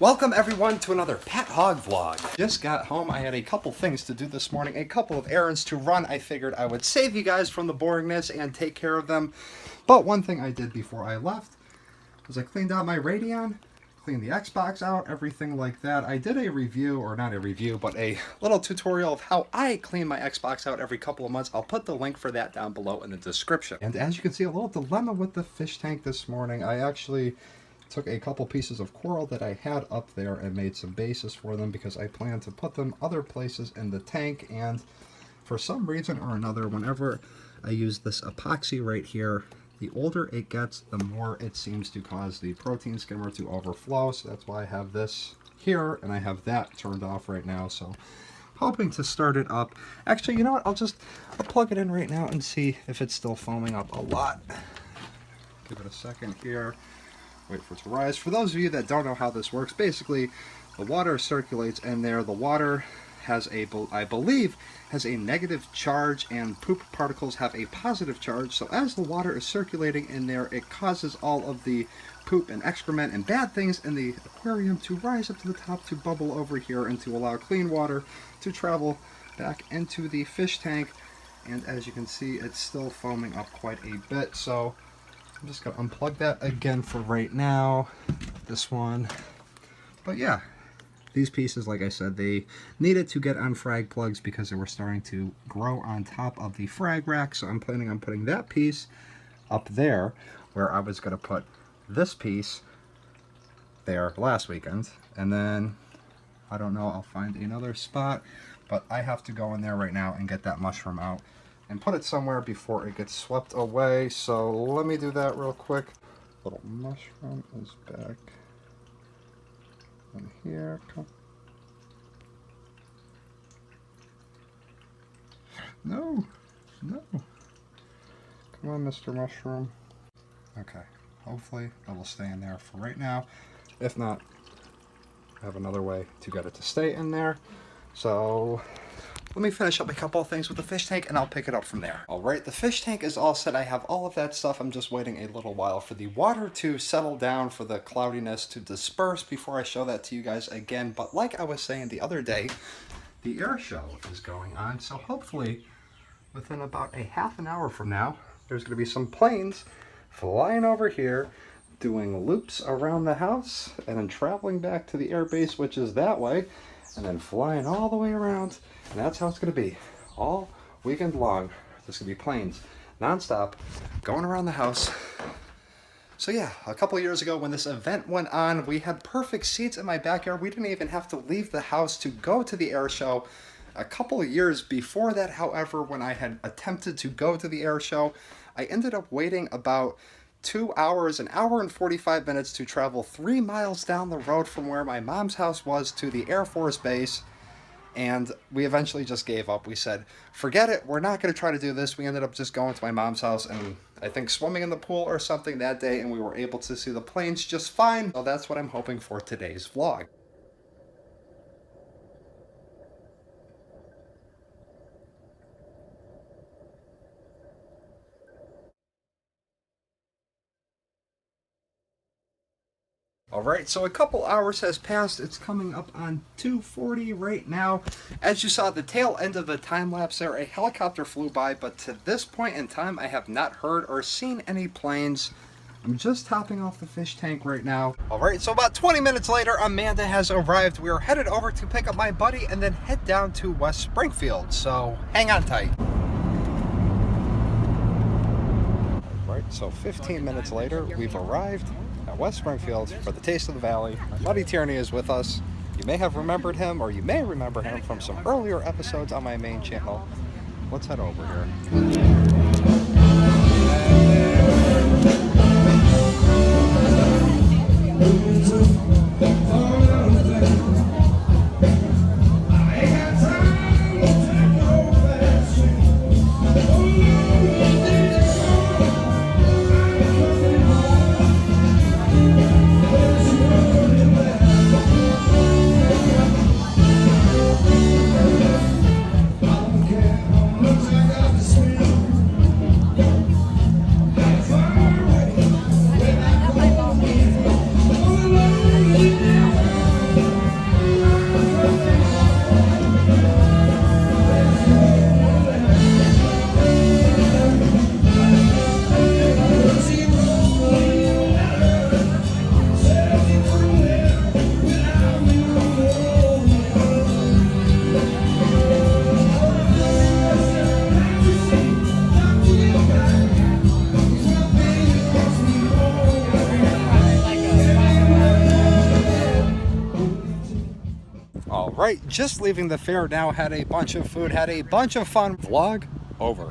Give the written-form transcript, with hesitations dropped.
Welcome everyone to another Pat Hog vlog. Just got home. I had a couple things to do this morning, a couple of errands to run. I figured I would save you guys from the boringness and take care of them. But one thing I did before I left was I cleaned out my Radeon, cleaned the Xbox out, everything like that. I did a review, or not a review, but a little tutorial of how I clean my Xbox out every couple of months. I'll put the link for that down below in the description. And as you can see, a little dilemma with the fish tank this morning. I actually took a couple pieces of coral that I had up there and made some bases for them because I plan to put them other places in the tank, and for some reason or another, whenever I use this epoxy right here, the older it gets, the more it seems to cause the protein skimmer to overflow. So that's why I have this here and I have that turned off right now. So hoping to start it up. Actually, you know what? I'll plug it in right now and see if it's still foaming up a lot. Give it a second here. Wait for it to rise. For those of you that don't know how this works, basically the water circulates in there. The water has I believe has a negative charge, and poop particles have a positive charge. So as the water is circulating in there, it causes all of the poop and excrement and bad things in the aquarium to rise up to the top, to bubble over here, and to allow clean water to travel back into the fish tank. And as you can see, it's still foaming up quite a bit. So I'm just going to unplug that again for right now, this one. But yeah, these pieces, like I said, they needed to get on frag plugs because they were starting to grow on top of the frag rack. So I'm planning on putting that piece up there where I was going to put this piece there last weekend. And then, I don't know, I'll find another spot. But I have to go in there right now and get that mushroom out and put it somewhere before it gets swept away. So let me do that real quick. Little mushroom is back in here. Come. No. Come on, Mr. Mushroom. Okay, hopefully it will stay in there for right now. If not, I have another way to get it to stay in there. So let me finish up a couple of things with the fish tank and I'll pick it up from there. Alright, the fish tank is all set. I have all of that stuff. I'm just waiting a little while for the water to settle down, for the cloudiness to disperse before I show that to you guys again. But like I was saying the other day, the air show is going on. So hopefully within about a half an hour from now, there's going to be some planes flying over here, doing loops around the house, and then traveling back to the air base, which is that way, and then flying all the way around. And that's how it's going to be all weekend long. There's going to be planes non-stop going around the house. So yeah, a couple of years ago when this event went on, we had perfect seats in my backyard. We didn't even have to leave the house to go to the air show. A couple of years before that, however, when I had attempted to go to the air show, I ended up waiting about 2 hours, an hour and 45 minutes to travel 3 miles down the road from where my mom's house was to the Air Force Base. And we eventually just gave up. We said, forget it, we're not going to try to do this. We ended up just going to my mom's house and I think swimming in the pool or something that day, and we were able to see the planes just fine. So that's what I'm hoping for today's vlog. Alright, so a couple hours has passed. It's coming up on 2:40 right now. As you saw the tail end of the time lapse there, a helicopter flew by, but to this point in time I have not heard or seen any planes. I'm just topping off the fish tank right now. Alright, so about 20 minutes later, Amanda has arrived. We are headed over to pick up my buddy and then head down to West Springfield, so hang on tight. Alright, so 15 minutes later, we've arrived at West Springfield for the Taste of the Valley. My buddy Tierney is with us. You may have remembered him, or you may remember him from some earlier episodes on my main channel. Let's head over here. All right, just leaving the fair now, had a bunch of food, had a bunch of fun. Vlog over.